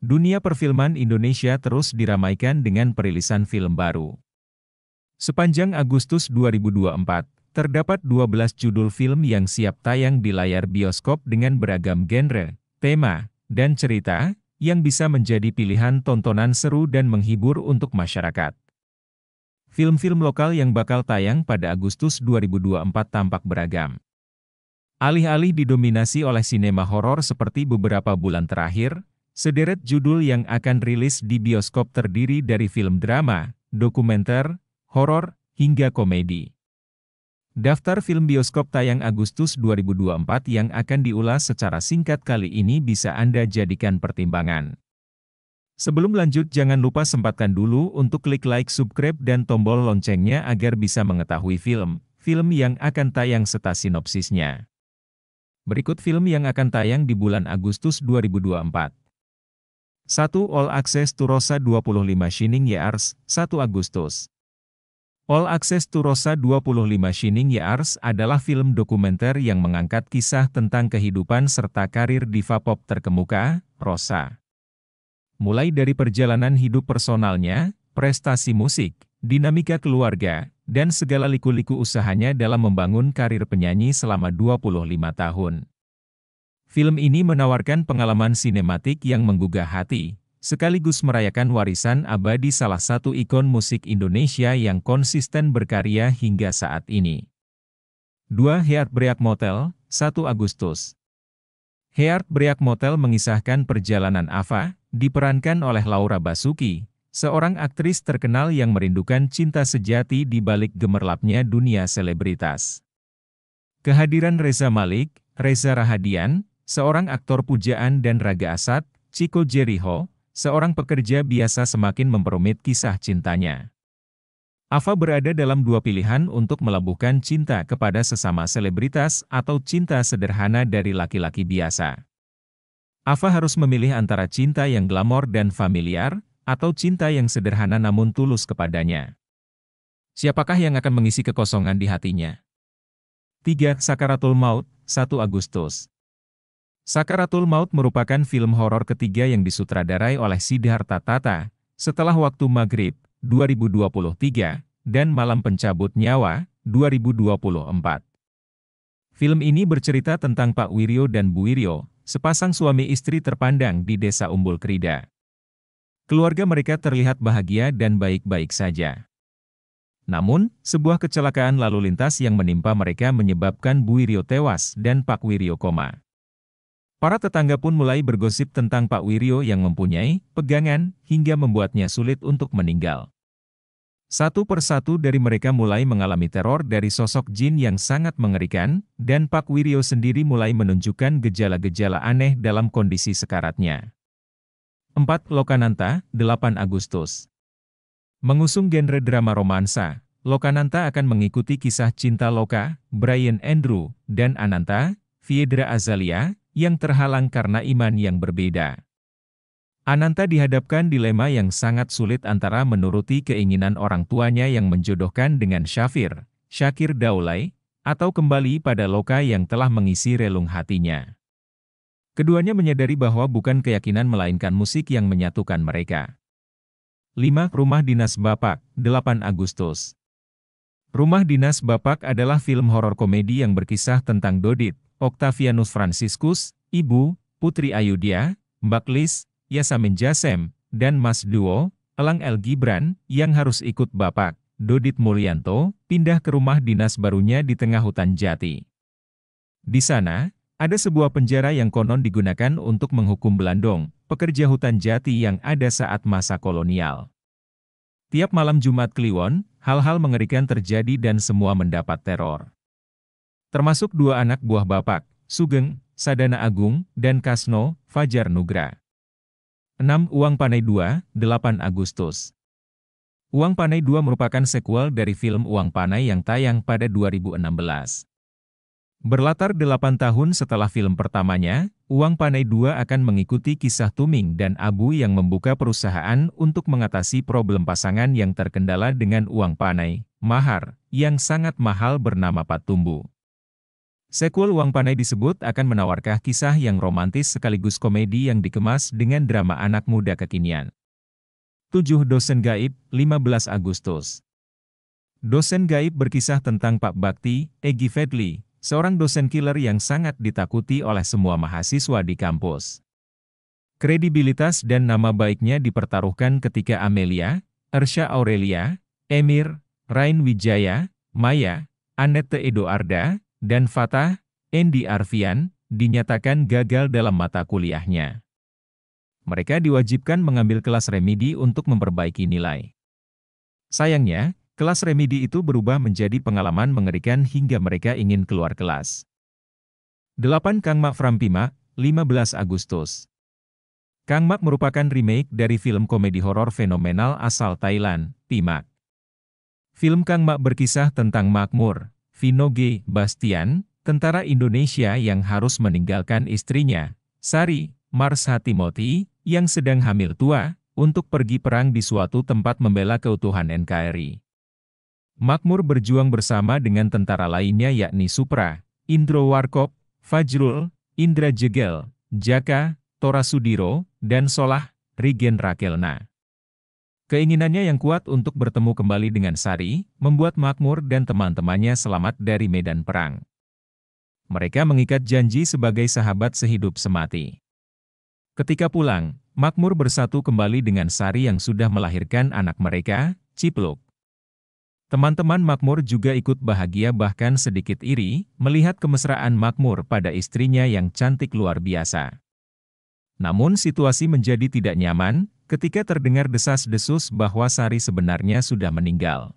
Dunia perfilman Indonesia terus diramaikan dengan perilisan film baru. Sepanjang Agustus 2024, terdapat 12 judul film yang siap tayang di layar bioskop dengan beragam genre, tema, dan cerita, yang bisa menjadi pilihan tontonan seru dan menghibur untuk masyarakat. Film-film lokal yang bakal tayang pada Agustus 2024 tampak beragam. Alih-alih didominasi oleh sinema horor seperti beberapa bulan terakhir, sederet judul yang akan rilis di bioskop terdiri dari film drama, dokumenter, horor, hingga komedi. Daftar film bioskop tayang Agustus 2024 yang akan diulas secara singkat kali ini bisa Anda jadikan pertimbangan. Sebelum lanjut, jangan lupa sempatkan dulu untuk klik like, subscribe, dan tombol loncengnya agar bisa mengetahui film yang akan tayang serta sinopsisnya. Berikut film yang akan tayang di bulan Agustus 2024. 1. All Access to Rosa 25 Shining Years, 1 Agustus. All Access to Rosa 25 Shining Years adalah film dokumenter yang mengangkat kisah tentang kehidupan serta karir diva pop terkemuka, Rosa. Mulai dari perjalanan hidup personalnya, prestasi musik, dinamika keluarga, dan segala liku-liku usahanya dalam membangun karir penyanyi selama 25 tahun. Film ini menawarkan pengalaman sinematik yang menggugah hati, sekaligus merayakan warisan abadi salah satu ikon musik Indonesia yang konsisten berkarya hingga saat ini. 2. Heartbreak Motel, 1 Agustus. Heartbreak Motel mengisahkan perjalanan Ava, diperankan oleh Laura Basuki, seorang aktris terkenal yang merindukan cinta sejati di balik gemerlapnya dunia selebritas. Kehadiran Reza Malik, Reza Rahadian, seorang aktor pujaan, dan Raga Asad, Chico Jericho, seorang pekerja biasa, semakin memperumit kisah cintanya. Ava berada dalam dua pilihan untuk melabuhkan cinta kepada sesama selebritas atau cinta sederhana dari laki-laki biasa. Ava harus memilih antara cinta yang glamor dan familiar, atau cinta yang sederhana namun tulus kepadanya. Siapakah yang akan mengisi kekosongan di hatinya? 3. Sakaratul Maut, 1 Agustus. Sakaratul Maut merupakan film horor ketiga yang disutradarai oleh Siddhartha Tata, Setelah Waktu Maghrib, 2023, dan Malam Pencabut Nyawa, 2024. Film ini bercerita tentang Pak Wiryo dan Bu Wiryo, sepasang suami istri terpandang di Desa Umbul Krida. Keluarga mereka terlihat bahagia dan baik-baik saja. Namun, sebuah kecelakaan lalu lintas yang menimpa mereka menyebabkan Bu Wiryo tewas dan Pak Wiryo koma. Para tetangga pun mulai bergosip tentang Pak Wiryo yang mempunyai pegangan hingga membuatnya sulit untuk meninggal. Satu persatu dari mereka mulai mengalami teror dari sosok jin yang sangat mengerikan, dan Pak Wiryo sendiri mulai menunjukkan gejala-gejala aneh dalam kondisi sekaratnya. 4. Lokananta, 8 Agustus. Mengusung genre drama romansa, Lokananta akan mengikuti kisah cinta Loka, Brian Andrew, dan Ananta, Fiedra Azalia, yang terhalang karena iman yang berbeda. Ananta dihadapkan dilema yang sangat sulit antara menuruti keinginan orang tuanya yang menjodohkan dengan Shakir Daulay, atau kembali pada Loka yang telah mengisi relung hatinya. Keduanya menyadari bahwa bukan keyakinan melainkan musik yang menyatukan mereka. 5. Rumah Dinas Bapak, 8 Agustus. Rumah Dinas Bapak adalah film horor komedi yang berkisah tentang Dodit, Octavianus Franciscus, Ibu, Putri Ayudya, Mbak Lis, Yasamin Jasem, dan Mas Duo, Elang El Gibran, yang harus ikut Bapak, Dodit Mulyanto, pindah ke rumah dinas barunya di tengah hutan jati. Di sana, ada sebuah penjara yang konon digunakan untuk menghukum Belandong, pekerja hutan jati yang ada saat masa kolonial. Tiap malam Jumat Kliwon, hal-hal mengerikan terjadi dan semua mendapat teror. Termasuk dua anak buah Bapak, Sugeng, Sadana Agung, dan Kasno, Fajar Nugra. 6. Uang Panai 2, 8 Agustus. Uang Panai 2 merupakan sequel dari film Uang Panai yang tayang pada 2016. Berlatar 8 tahun setelah film pertamanya, Uang Panai 2 akan mengikuti kisah Tuming dan Abu yang membuka perusahaan untuk mengatasi problem pasangan yang terkendala dengan uang panai, mahar, yang sangat mahal bernama Patumbu. Sequel Uang Panai disebut akan menawarkan kisah yang romantis sekaligus komedi yang dikemas dengan drama anak muda kekinian. 7 Dosen Gaib, 15 Agustus. Dosen Gaib berkisah tentang Pak Bakti, Egy Fedli, seorang dosen killer yang sangat ditakuti oleh semua mahasiswa di kampus. Kredibilitas dan nama baiknya dipertaruhkan ketika Amelia, Ersha Aurelia, Emir, Rain Wijaya, Maya, Annette Edoarda, dan Fatah, Endi Arfian, dinyatakan gagal dalam mata kuliahnya. Mereka diwajibkan mengambil kelas remedi untuk memperbaiki nilai. Sayangnya, kelas remedi itu berubah menjadi pengalaman mengerikan hingga mereka ingin keluar kelas. 8 Kang Mak Frampima, 15 Agustus. Kang Mak merupakan remake dari film komedi horor fenomenal asal Thailand, Pimak. Film Kang Mak berkisah tentang Makmur, Vino G. Bastian, tentara Indonesia yang harus meninggalkan istrinya, Sari, Marsha Timothy, yang sedang hamil tua, untuk pergi perang di suatu tempat membela keutuhan NKRI. Makmur berjuang bersama dengan tentara lainnya yakni Supra, Indro Warkop, Fajrul, Indra Jegel, Jaka, Tora Sudiro, dan Solah, Rigen Rakelna. Keinginannya yang kuat untuk bertemu kembali dengan Sari, membuat Makmur dan teman-temannya selamat dari medan perang. Mereka mengikat janji sebagai sahabat sehidup semati. Ketika pulang, Makmur bersatu kembali dengan Sari yang sudah melahirkan anak mereka, Cipluk. Teman-teman Makmur juga ikut bahagia bahkan sedikit iri, melihat kemesraan Makmur pada istrinya yang cantik luar biasa. Namun situasi menjadi tidak nyaman, ketika terdengar desas-desus bahwa Sari sebenarnya sudah meninggal.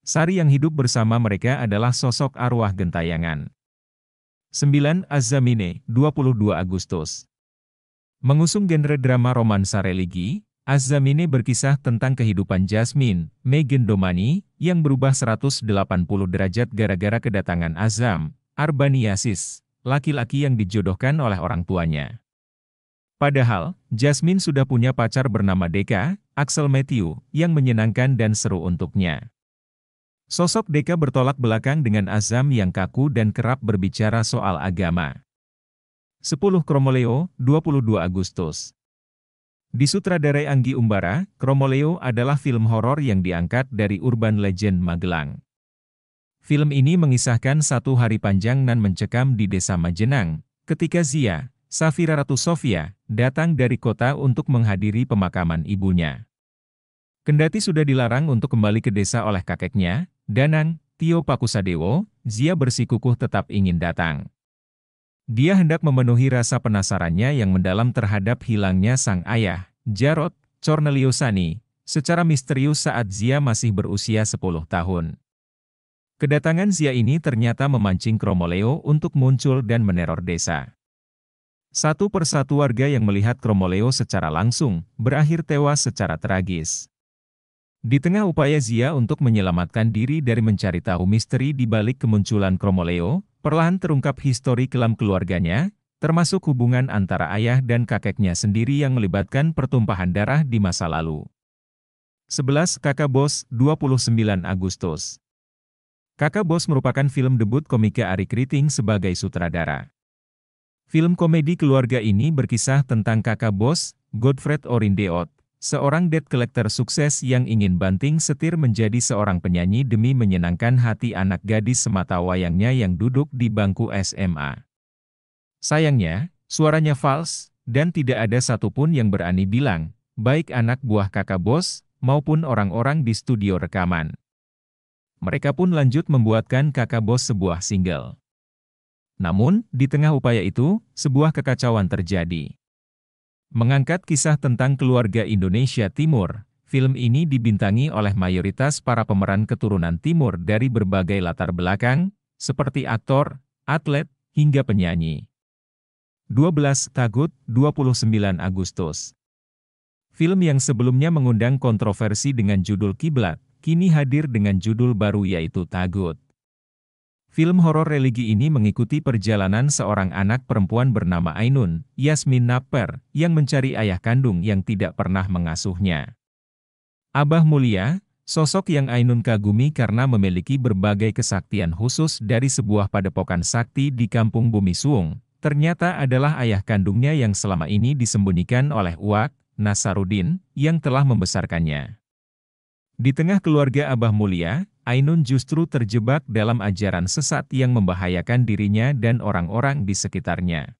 Sari yang hidup bersama mereka adalah sosok arwah gentayangan. 9 Az-Zamine, 22 Agustus. Mengusung genre drama romansa religi, Az-Zamine berkisah tentang kehidupan Jasmine, Megan Domani, yang berubah 180 derajat gara-gara kedatangan Azam, Arbaniasis, laki-laki yang dijodohkan oleh orang tuanya. Padahal, Jasmine sudah punya pacar bernama Deka, Axel Matthew, yang menyenangkan dan seru untuknya. Sosok Deka bertolak belakang dengan Azam yang kaku dan kerap berbicara soal agama. 10 Chromoleo, 22 Agustus. Disutradarai Anggi Umbara, Chromoleo adalah film horor yang diangkat dari urban legend Magelang. Film ini mengisahkan satu hari panjang nan mencekam di desa Majenang, ketika Zia, Safira Ratu Sofia, datang dari kota untuk menghadiri pemakaman ibunya. Kendati sudah dilarang untuk kembali ke desa oleh kakeknya, Danang, Tio Pakusadewo, Zia bersikukuh tetap ingin datang. Dia hendak memenuhi rasa penasarannya yang mendalam terhadap hilangnya sang ayah, Jarod, Corneliusani, secara misterius saat Zia masih berusia 10 tahun. Kedatangan Zia ini ternyata memancing Chromoleo untuk muncul dan meneror desa. Satu persatu warga yang melihat Chromoleo secara langsung, berakhir tewas secara tragis. Di tengah upaya Zia untuk menyelamatkan diri dari mencari tahu misteri di balik kemunculan Chromoleo, perlahan terungkap histori kelam keluarganya, termasuk hubungan antara ayah dan kakeknya sendiri yang melibatkan pertumpahan darah di masa lalu. 11 Kakak Bos, 29 Agustus. Kakak Bos merupakan film debut komika Arie Kriting sebagai sutradara. Film komedi keluarga ini berkisah tentang kakak bos, Godfred Orindeot, seorang debt collector sukses yang ingin banting setir menjadi seorang penyanyi demi menyenangkan hati anak gadis semata wayangnya yang duduk di bangku SMA. Sayangnya, suaranya fals, dan tidak ada satupun yang berani bilang, baik anak buah kakak bos, maupun orang-orang di studio rekaman. Mereka pun lanjut membuatkan Kakak Bos sebuah single. Namun, di tengah upaya itu, sebuah kekacauan terjadi. Mengangkat kisah tentang keluarga Indonesia Timur, film ini dibintangi oleh mayoritas para pemeran keturunan Timur dari berbagai latar belakang, seperti aktor, atlet, hingga penyanyi. 12 Tagut, 29 Agustus. Film yang sebelumnya mengundang kontroversi dengan judul Kiblat, kini hadir dengan judul baru yaitu Tagut. Film horor religi ini mengikuti perjalanan seorang anak perempuan bernama Ainun, Yasmin Naper, yang mencari ayah kandung yang tidak pernah mengasuhnya. Abah Mulia, Sosok yang Ainun kagumi karena memiliki berbagai kesaktian khusus dari sebuah padepokan sakti di Kampung Bumi Suung, ternyata adalah ayah kandungnya yang selama ini disembunyikan oleh Uwak, Nasaruddin, yang telah membesarkannya. Di tengah keluarga Abah Mulia, Ainun justru terjebak dalam ajaran sesat yang membahayakan dirinya dan orang-orang di sekitarnya.